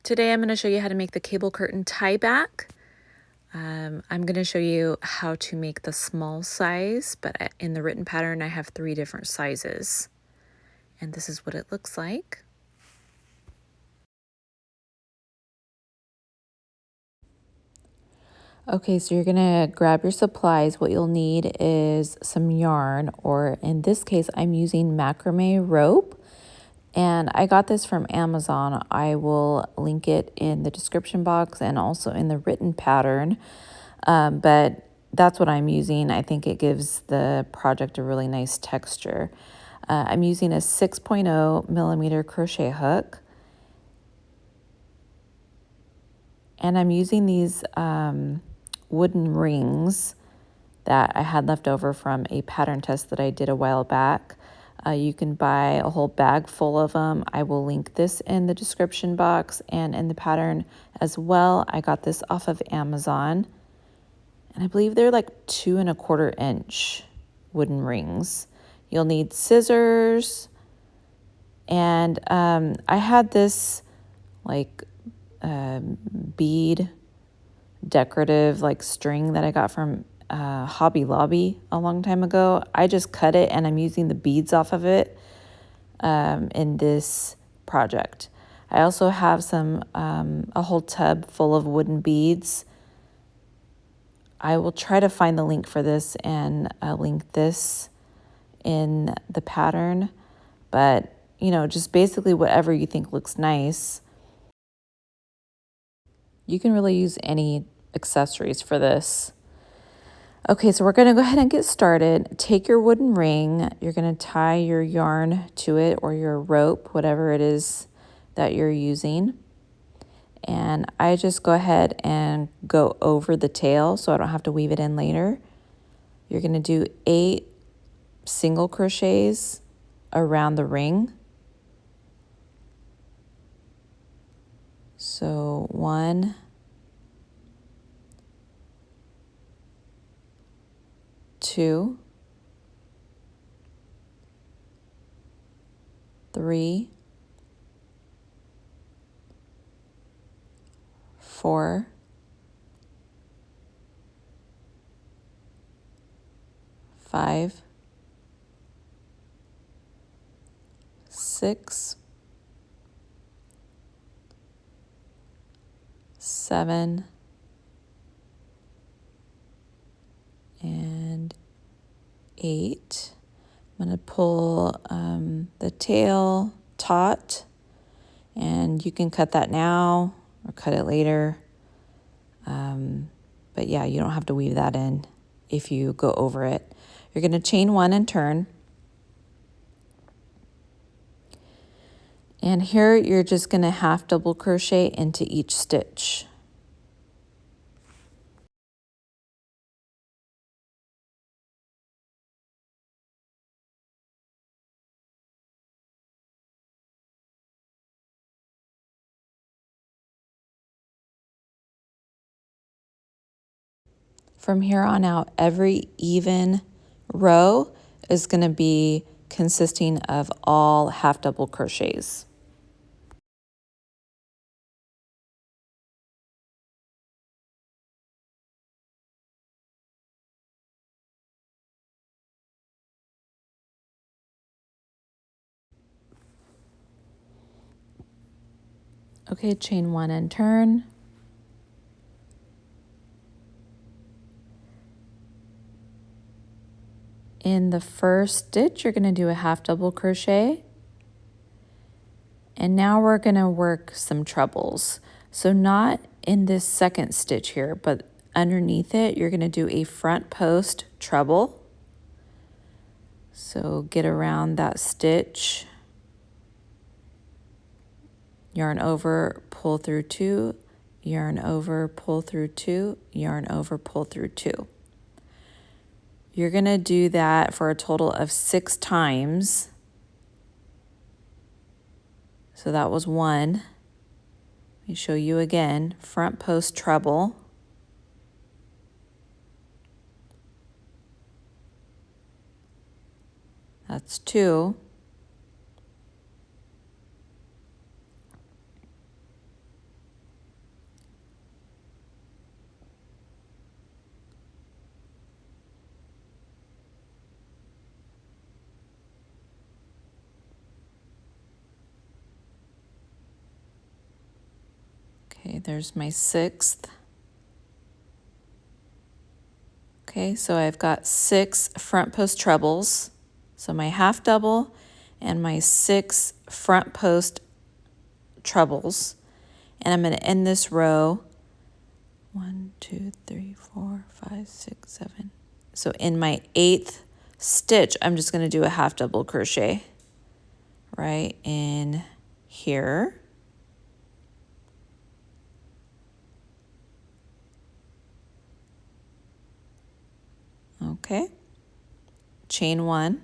Today I'm going to show you how to make the cable curtain tie back. I'm going to show you how to make the small size, but in the written pattern I have 3 different sizes. And this is what it looks like. Okay, so you're going to grab your supplies. What you'll need is some yarn, or in this case I'm using macrame rope. And I got this from Amazon. I will link it in the description box and also in the written pattern. But that's what I'm using. I think it gives the project a really nice texture. I'm using a 6.0 millimeter crochet hook. And I'm using these wooden rings that I had left over from a pattern test that I did a while back. You can buy a whole bag full of them. I will link this in the description box and in the pattern as well. I got this off of Amazon. And I believe they're like 2 1/4 inch wooden rings. You'll need scissors. And I had this like bead decorative like string that I got from Hobby Lobby a long time ago. I just cut it and I'm using the beads off of it in this project. I also have some a whole tub full of wooden beads. I will try to find the link for this and link this in the pattern, but you know, just basically whatever you think looks nice. You can really use any accessories for this. Okay, so we're going to go ahead and get started. Take your wooden ring. You're going to tie your yarn to it, or your rope, whatever it is that you're using. And I just go ahead and go over the tail so I don't have to weave it in later. You're going to do 8 single crochets around the ring. So 1, 2, 3, 4, 5, 6, 7, and 8. I'm going to pull the tail taut, and you can cut that now or cut it later. But yeah, you don't have to weave that in if you go over it. You're going to chain 1 and turn. And here you're just going to half double crochet into each stitch. From here on out, every even row is going to be consisting of all half double crochets. Okay, chain 1 and turn. In the first stitch, you're going to do a half double crochet. And now we're going to work some trebles. So not in this second stitch here, but underneath it, you're going to do a front post treble. So get around that stitch, yarn over, pull through 2, yarn over, pull through 2, yarn over, pull through 2. You're going to do that for a total of 6 times. So that was 1. Let me show you again. Front post treble. That's 2. Okay, there's my 6th. Okay, so I've got 6 front post trebles. So my half double and my 6 front post trebles. And I'm going to end this row 1, 2, 3, 4, 5, 6, 7. So in my 8th stitch, I'm just going to do a half double crochet right in here. Okay, chain 1.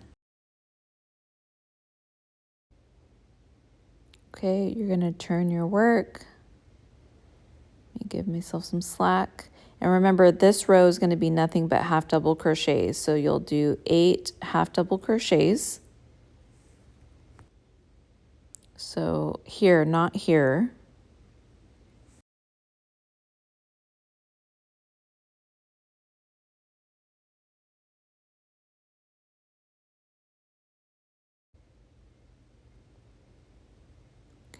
Okay, you're going to turn your work. Let me give myself some slack. And remember, this row is going to be nothing but half double crochets. So you'll do 8 half double crochets. So here, not here.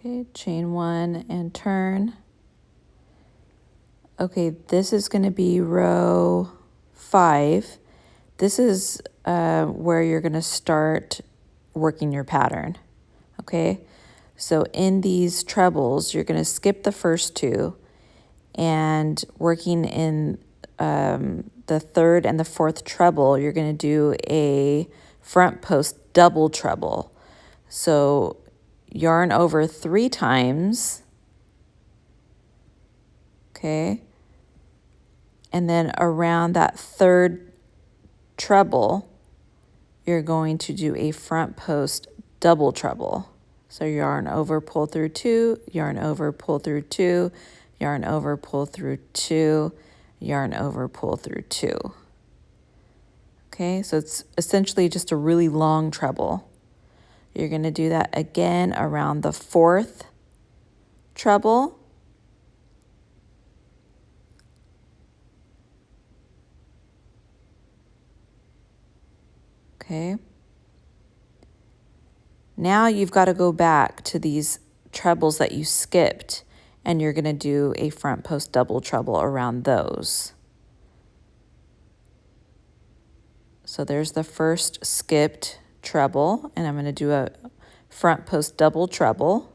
Okay, chain 1 and turn. Okay, this is going to be row 5. This is where you're going to start working your pattern. Okay, so in these trebles, you're going to skip the first 2, and working in the 3rd and the 4th treble, you're going to do a front post double treble. So yarn over 3 times. Okay. And then around that 3rd treble, you're going to do a front post double treble. So yarn over, pull through 2, yarn over, pull through 2, yarn over, pull through 2, yarn over, pull through 2. Okay, so it's essentially just a really long treble. You're going to do that again around the 4th treble. Okay. Now you've got to go back to these trebles that you skipped, and you're going to do a front post double treble around those. So there's the first skipped treble, and I'm going to do a front post double treble.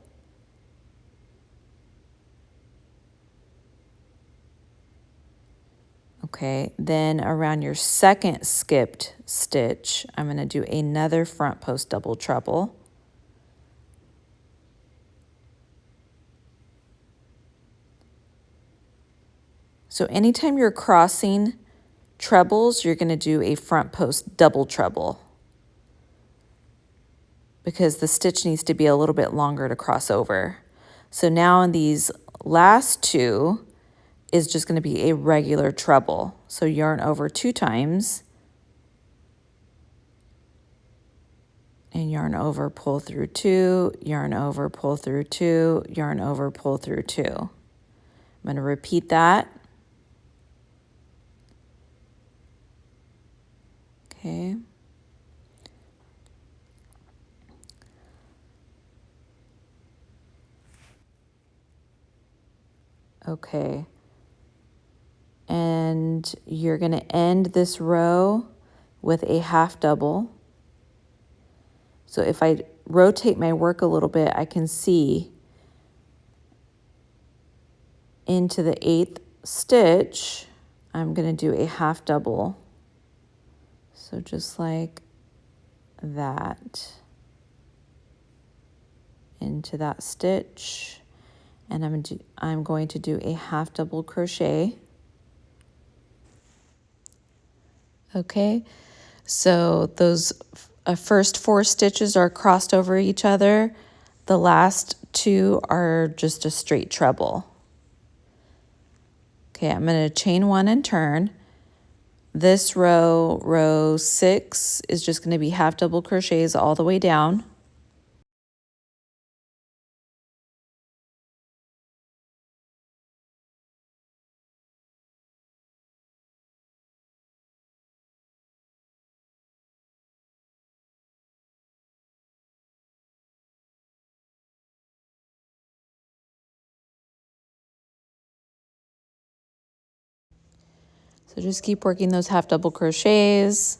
Okay, then around your second skipped stitch, I'm going to do another front post double treble. So anytime you're crossing trebles, you're going to do a front post double treble, because the stitch needs to be a little bit longer to cross over. So now in these last 2 is just going to be a regular treble. So yarn over 2 times, and yarn over, pull through 2, yarn over, pull through 2, yarn over, pull through 2. I'm going to repeat that. Okay. Okay. And you're going to end this row with a half double. So if I rotate my work a little bit, I can see into the 8th stitch, I'm going to do a half double. So just like that, into that stitch, and I'm going to do a half double crochet. Okay, so those first 4 stitches are crossed over each other. The last 2 are just a straight treble. Okay, I'm going to chain 1 and turn. This row, row 6, is just going to be half double crochets all the way down. So just keep working those half double crochets.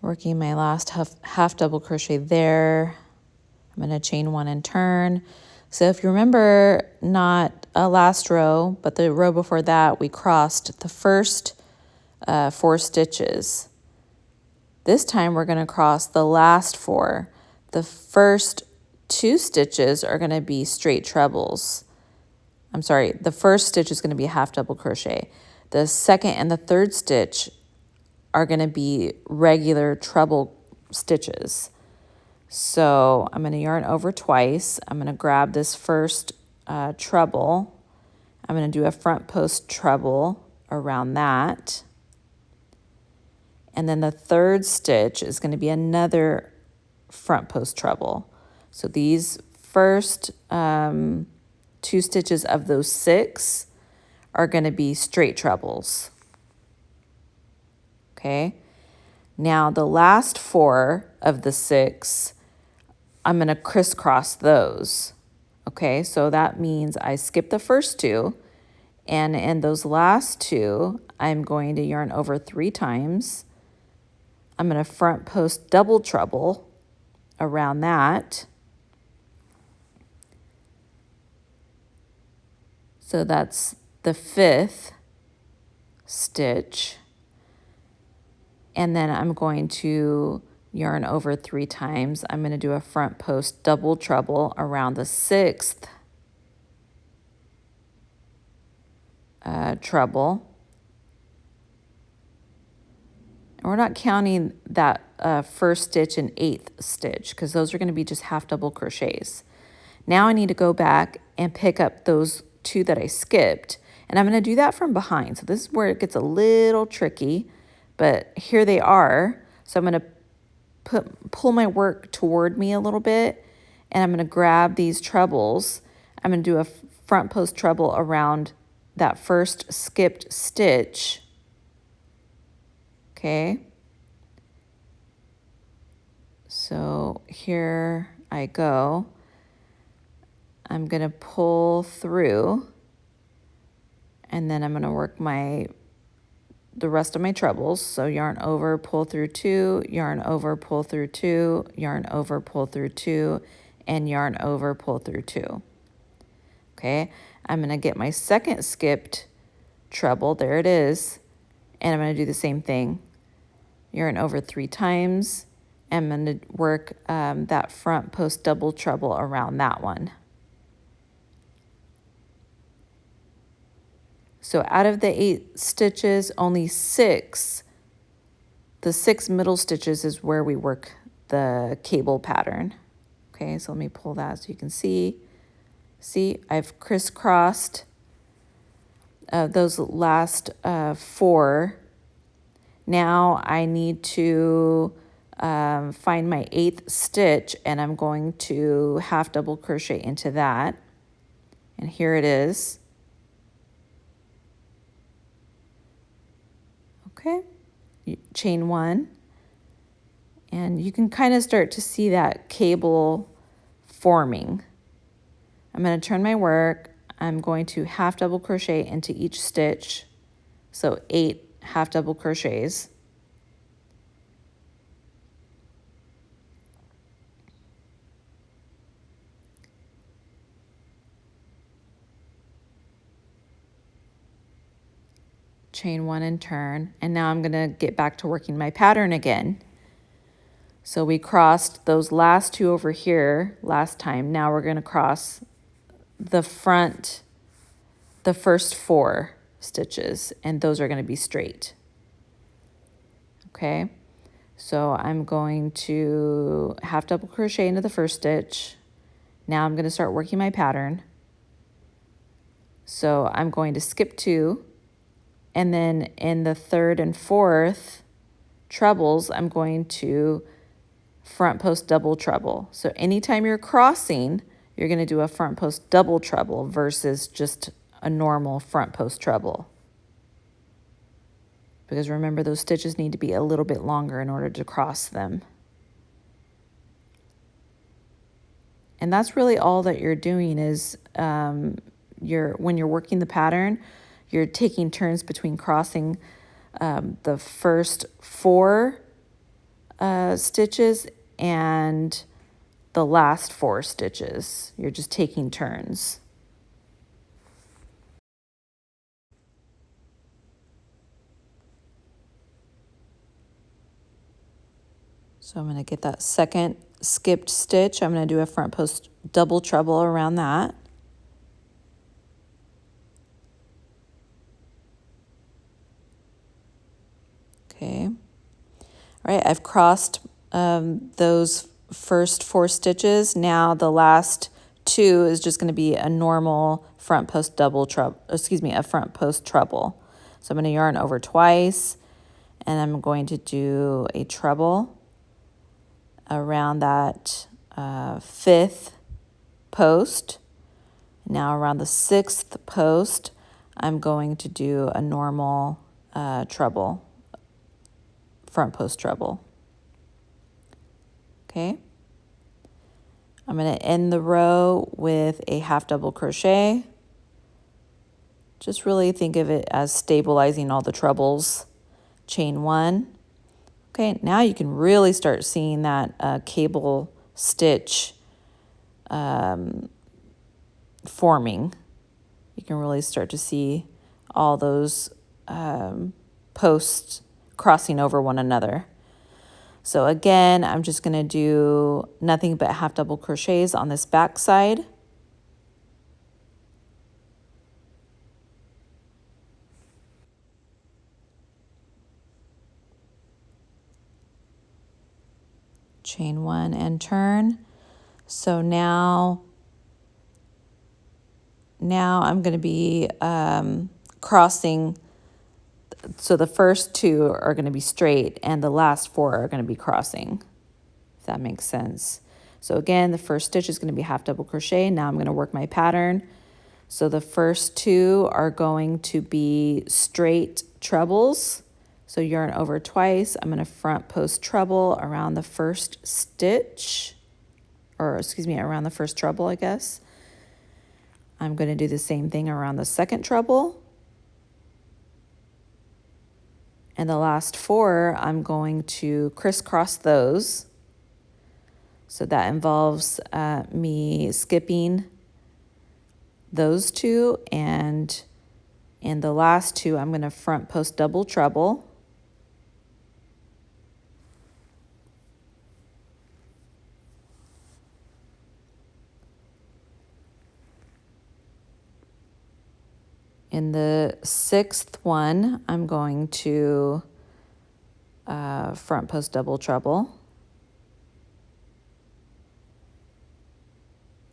Working my last half double crochet there. I'm going to chain one and turn. So if you remember, not a last row, but the row before that, we crossed the first 4 stitches. This time we're going to cross the last 4. The first 2 stitches are going to be straight trebles. I'm sorry, the first stitch is going to be a half double crochet. The second and the third stitch are going to be regular treble stitches. So I'm going to yarn over twice. I'm going to grab this first treble. I'm going to do a front post treble around that. And then the third stitch is going to be another front post treble. So these first 2 stitches of those 6 are going to be straight trebles. Okay. Now the last 4 of the 6, I'm going to crisscross those. Okay, so that means I skip the first 2, and in those last 2, I'm going to yarn over 3 times. I'm going to front post double treble around that. So that's the 5th stitch. And then I'm going to yarn over 3 times. I'm going to do a front post double treble around the 6th treble. And we're not counting that first stitch and 8th stitch because those are going to be just half double crochets. Now I need to go back and pick up those 2 that I skipped, and I'm going to do that from behind. So this is where it gets a little tricky, but here they are. So I'm going to pull my work toward me a little bit, and I'm going to grab these trebles. I'm going to do a front post treble around that first skipped stitch. Okay. So here I go. I'm going to pull through, and then I'm going to work the rest of my trebles. So yarn over, pull through 2, yarn over, pull through 2, yarn over, pull through 2, and yarn over, pull through 2. Okay, I'm going to get my second skipped treble. There it is. And I'm going to do the same thing. Yarn over 3 times. I'm going to work that front post double treble around that one. So out of the 8 stitches, only 6, the 6 middle stitches is where we work the cable pattern. Okay, so let me pull that so you can see. See, I've crisscrossed those last 4. Now I need to find my 8th stitch, and I'm going to half double crochet into that. And here it is. Okay, chain 1, and you can kind of start to see that cable forming. I'm going to turn my work. I'm going to half double crochet into each stitch, so 8 half double crochets. Chain 1 and turn, and now I'm going to get back to working my pattern again. So we crossed those last 2 over here last time. Now we're going to cross the front, the first 4 stitches, and those are going to be straight. Okay, so I'm going to half double crochet into the first stitch. Now I'm going to start working my pattern. So I'm going to skip 2. And then in the 3rd and 4th trebles, I'm going to front post double treble. So anytime you're crossing, you're going to do a front post double treble versus just a normal front post treble. Because remember, those stitches need to be a little bit longer in order to cross them. And that's really all that you're doing is when you're working the pattern, you're taking turns between crossing the first 4 stitches and the last 4 stitches. You're just taking turns. So I'm going to get that second skipped stitch. I'm going to do a front post double treble around that. Okay. All right, I've crossed those first 4 stitches. Now the last 2 is just going to be a normal front post double treble, a front post treble. So I'm going to yarn over twice, and I'm going to do a treble around that 5th post. Now around the 6th post, I'm going to do a normal treble, front post treble. Okay. I'm going to end the row with a half double crochet. Just really think of it as stabilizing all the trebles. Chain 1. Okay, now you can really start seeing that cable stitch forming. You can really start to see all those posts crossing over one another. So again, I'm just going to do nothing but half double crochets on this back side. Chain 1 and turn. So now I'm going to be crossing. So the first 2 are going to be straight and the last 4 are going to be crossing, if that makes sense. So again, the first stitch is going to be half double crochet. Now I'm going to work my pattern. So the first 2 are going to be straight trebles. So yarn over twice. I'm going to front post treble around the first stitch, or around the first treble, I guess. I'm going to do the same thing around the second treble. And the last 4, I'm going to crisscross those. So that involves me skipping those 2, and in the last 2, I'm going to front post double treble. In the 6th one, I'm going to front post double treble.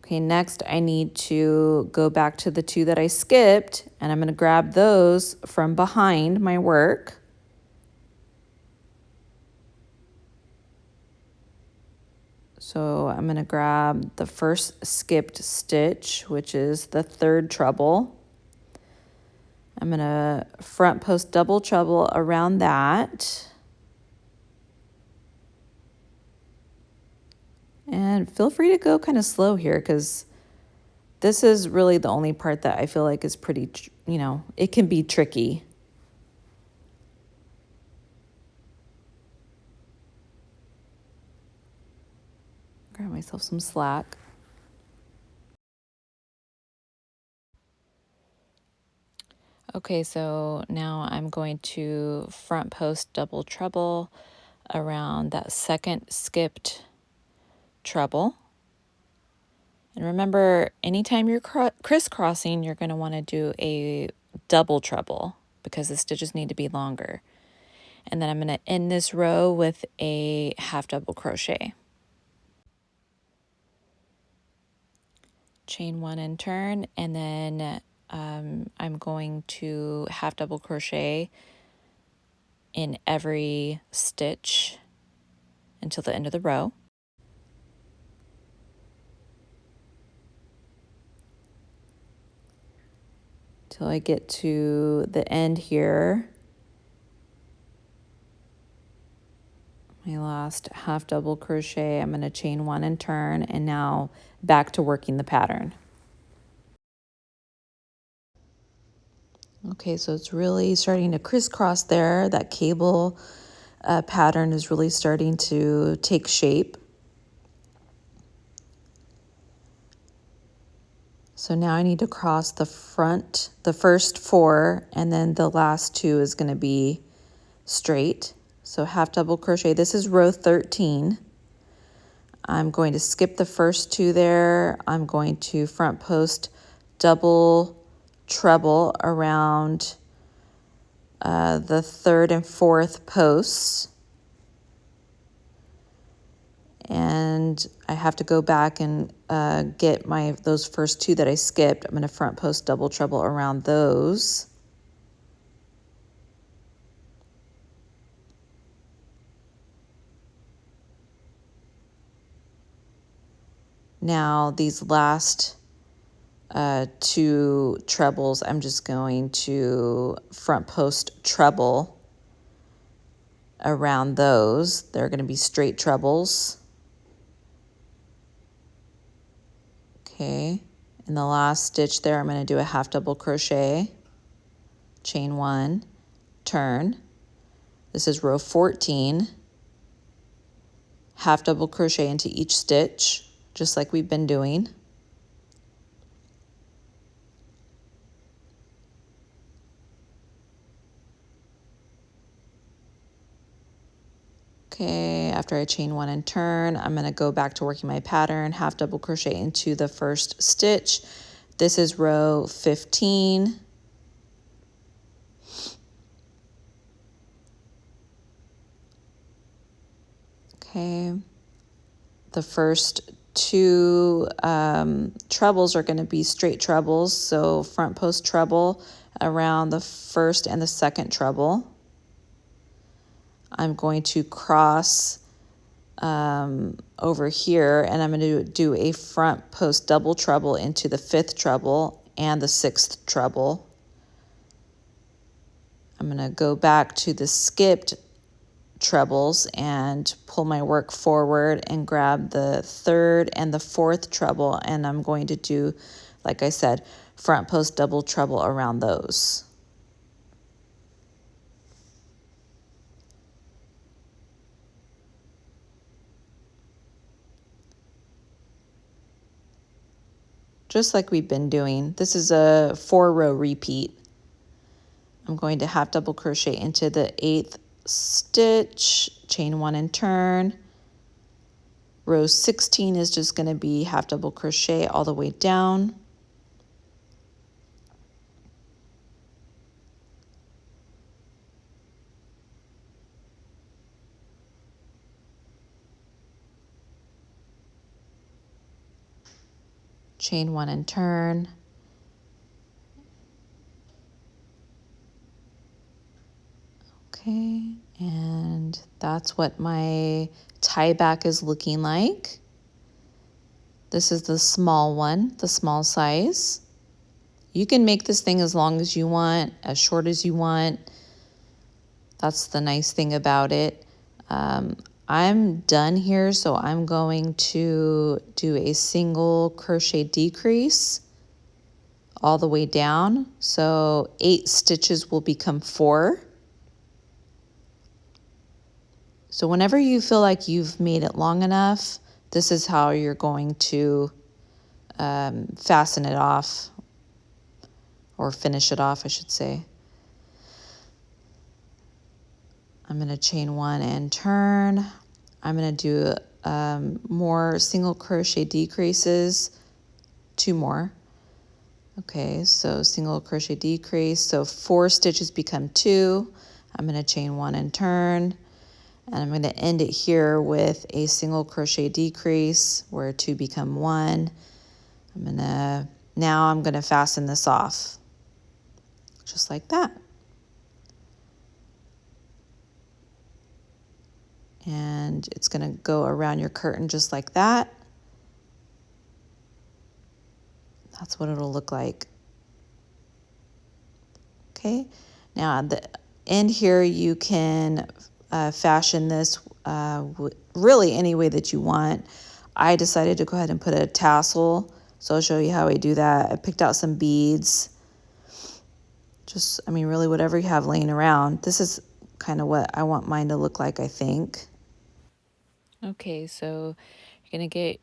Okay, next I need to go back to the 2 that I skipped, and I'm going to grab those from behind my work. So I'm going to grab the first skipped stitch, which is the 3rd treble. I'm going to front post double treble around that. And feel free to go kind of slow here, because this is really the only part that I feel like is pretty, it can be tricky. Grab myself some slack. Okay, so now I'm going to front post double treble around that second skipped treble. And remember, anytime you're crisscrossing, you're going to want to do a double treble because the stitches need to be longer. And then I'm going to end this row with a half double crochet. Chain 1 and turn, and then I'm going to half double crochet in every stitch until the end of the row. Till I get to the end here. My last half double crochet, I'm going to chain 1 and turn, and now back to working the pattern. Okay, so it's really starting to crisscross there. That cable pattern is really starting to take shape. So now I need to cross the front, the first 4, and then the last 2 is going to be straight. So half double crochet. This is row 13. I'm going to skip the first 2 there. I'm going to front post double treble around the 3rd and 4th posts. And I have to go back and get those first 2 that I skipped. I'm going to front post double treble around those. Now these last 2 trebles, I'm just going to front post treble around those. They're going to be straight trebles. Okay, in the last stitch there, I'm going to do a half double crochet, chain 1, turn. This is row 14. Half double crochet into each stitch, just like we've been doing. Okay, after I chain 1 and turn, I'm going to go back to working my pattern, half double crochet into the first stitch. This is row 15. Okay, the first 2 trebles are going to be straight trebles, so front post treble around the first and the second treble. I'm going to cross over here, and I'm going to do a front post double treble into the 5th treble and the 6th treble. I'm going to go back to the skipped trebles and pull my work forward and grab the 3rd and the 4th treble, and I'm going to do, like I said, front post double treble around those. Just like we've been doing. This is a 4-row repeat. I'm going to half double crochet into the 8th stitch, chain 1 and turn. Row 16 is just going to be half double crochet all the way down. Chain 1 and turn. Okay, and that's what my tie back is looking like. This is the small one, the small size. You can make this thing as long as you want, as short as you want. That's the nice thing about it. I'm done here, so I'm going to do a single crochet decrease all the way down. So 8 stitches will become 4. So whenever you feel like you've made it long enough, this is how you're going to fasten it off, or finish it off, I should say. I'm going to chain 1 and turn. I'm going to do more single crochet decreases, 2 more. Okay, so single crochet decrease, so 4 stitches become 2. I'm going to chain 1 and turn, and I'm going to end it here with a single crochet decrease where 2 become 1. Now I'm going to fasten this off, just like that. And it's going to go around your curtain just like that. That's what it'll look like. Okay, now at the end here you can fashion this really any way that you want. I decided to go ahead and put a tassel, so I'll show you how I do that. I picked out some beads, Just, I mean, really whatever you have laying around. This is kind of what I want mine to look like, I think. Okay, so you're going to get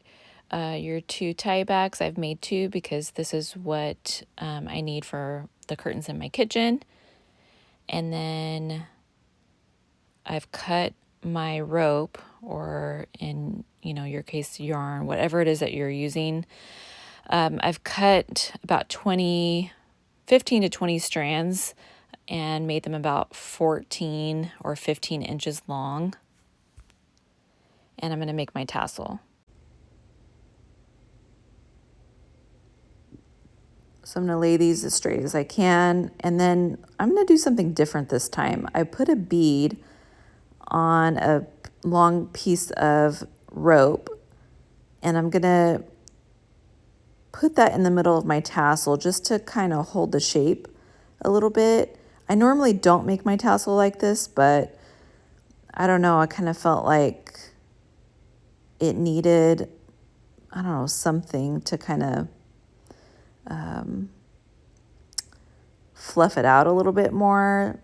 your 2 tie backs. I've made 2 because this is what I need for the curtains in my kitchen. And then I've cut my rope, or in, you know, your case, yarn, whatever it is that you're using. I've cut about 15 to 20 strands and made them about 14 or 15 inches long. And I'm going to make my tassel. So I'm going to lay these as straight as I can. And then I'm going to do something different this time. I put a bead on a long piece of rope, and I'm going to put that in the middle of my tassel just to kind of hold the shape a little bit. I normally don't make my tassel like this, but I don't know, I kind of felt like it needed, I don't know, something to kind of fluff it out a little bit more.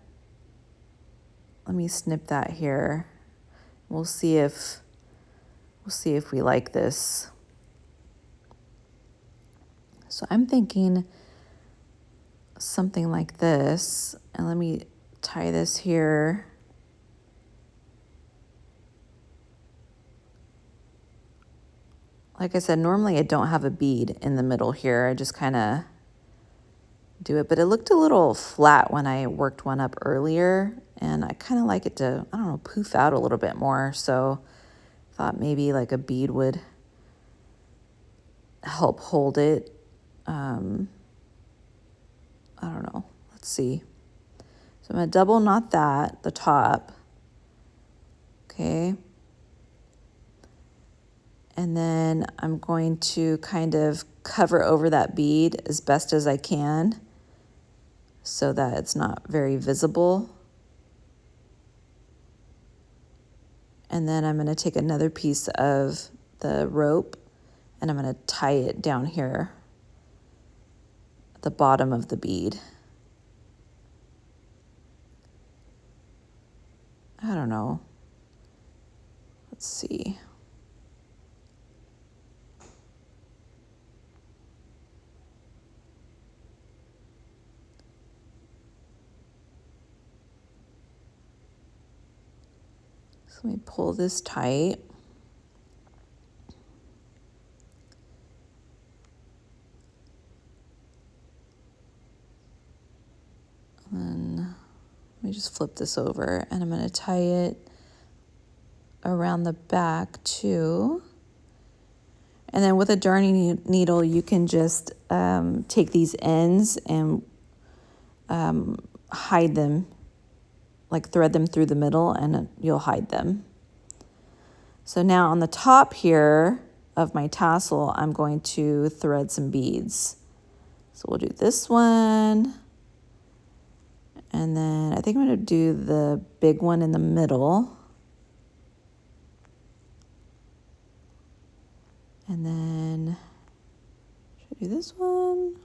Let me snip that here. We'll see if we like this. So I'm thinking something like this, and let me tie this here. Like I said, normally I don't have a bead in the middle here. I just kind of do it, but it looked a little flat when I worked one up earlier, and I kind of like it to, I don't know, poof out a little bit more. So I thought maybe like a bead would help hold it. I don't know. Let's see. So I'm going to double knot that, the top. Okay. And then I'm going to kind of cover over that bead as best as I can so that it's not very visible. And then I'm going to take another piece of the rope and I'm going to tie it down here at the bottom of the bead. I don't know. Let's see. So let me pull this tight. And then let me just flip this over and I'm going to tie it around the back too. And then with a darning needle, you can just take these ends and hide them, like thread them through the middle and you'll hide them. So now on the top here of my tassel, I'm going to thread some beads. So we'll do this one. And then I think I'm going to do the big one in the middle. And then, should I do this one?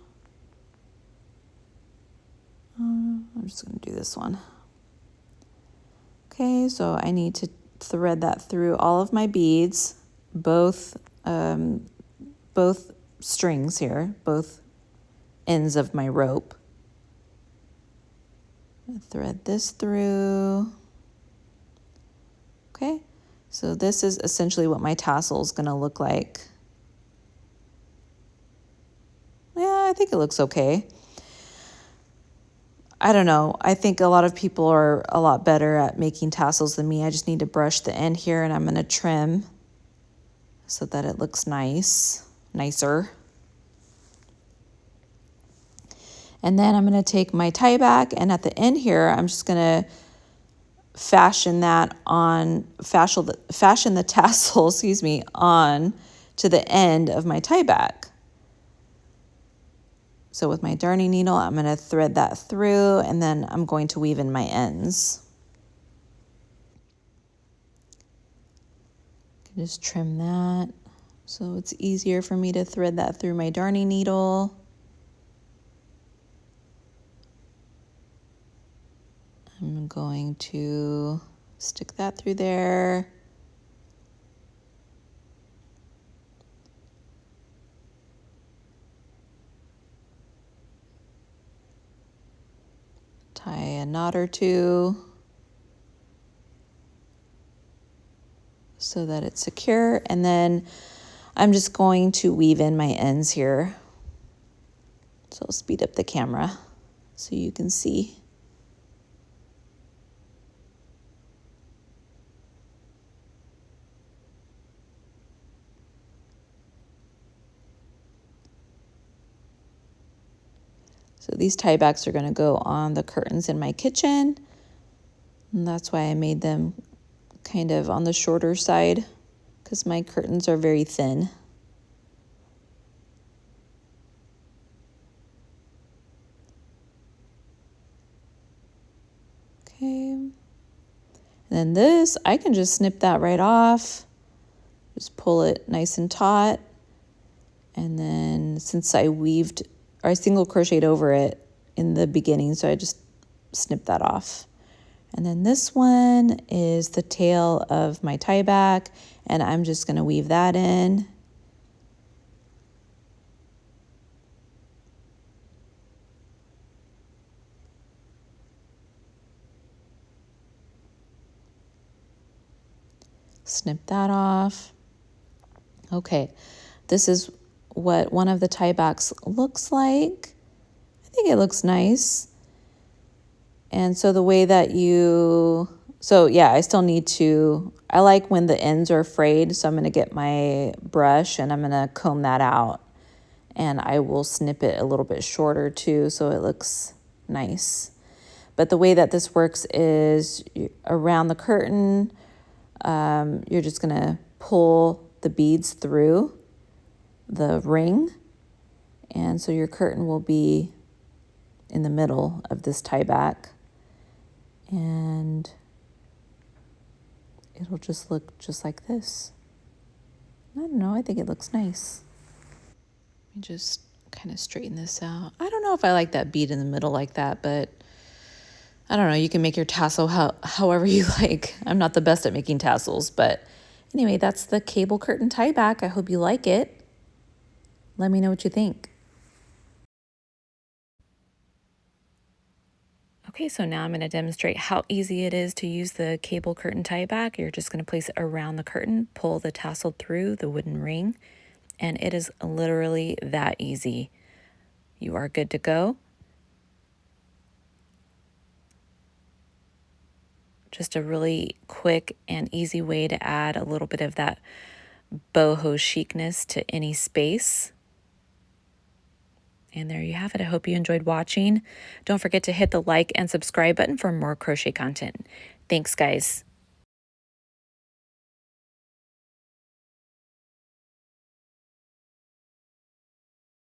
I'm just going to do this one. Okay, so I need to thread that through all of my beads, both strings here, both ends of my rope. Thread this through. Okay, so this is essentially what my tassel is going to look like. Yeah, I think it looks okay. I don't know. I think a lot of people are a lot better at making tassels than me. I just need to brush the end here and I'm going to trim so that it looks nicer. And then I'm going to take my tie back and at the end here, I'm just going to fashion the tassel, on to the end of my tie back. So with my darning needle, I'm going to thread that through and then I'm going to weave in my ends. Just trim that so it's easier for me to thread that through my darning needle. I'm going to stick that through there. Tie a knot or two so that it's secure. And then I'm just going to weave in my ends here. So I'll speed up the camera so you can see. So these tie backs are going to go on the curtains in my kitchen. And that's why I made them kind of on the shorter side, because my curtains are very thin. Okay. And then this, I can just snip that right off. Just pull it nice and taut. And then since I weaved, or I single crocheted over it in the beginning, so I just snipped that off. And then this one is the tail of my tie back, and I'm just going to weave that in. Snip that off. Okay, this is what one of the tie backs looks like. I think it looks nice. And so the way that I still need to, I like when the ends are frayed, so I'm going to get my brush and I'm going to comb that out. And I will snip it a little bit shorter too, so it looks nice. But the way that this works is around the curtain, you're just going to pull the beads through the ring. And so your curtain will be in the middle of this tie back. And it'll just look just like this. I don't know, I think it looks nice. Let me just kind of straighten this out. I don't know if I like that bead in the middle like that, but I don't know, you can make your tassel however you like. I'm not the best at making tassels, but anyway, that's the cable curtain tie back. I hope you like it. Let me know what you think. Okay, so now I'm going to demonstrate how easy it is to use the cable curtain tie back. You're just going to place it around the curtain, pull the tassel through the wooden ring, and it is literally that easy. You are good to go. Just a really quick and easy way to add a little bit of that boho chicness to any space. And there you have it. I hope you enjoyed watching. Don't forget to hit the like and subscribe button for more crochet content. Thanks, guys.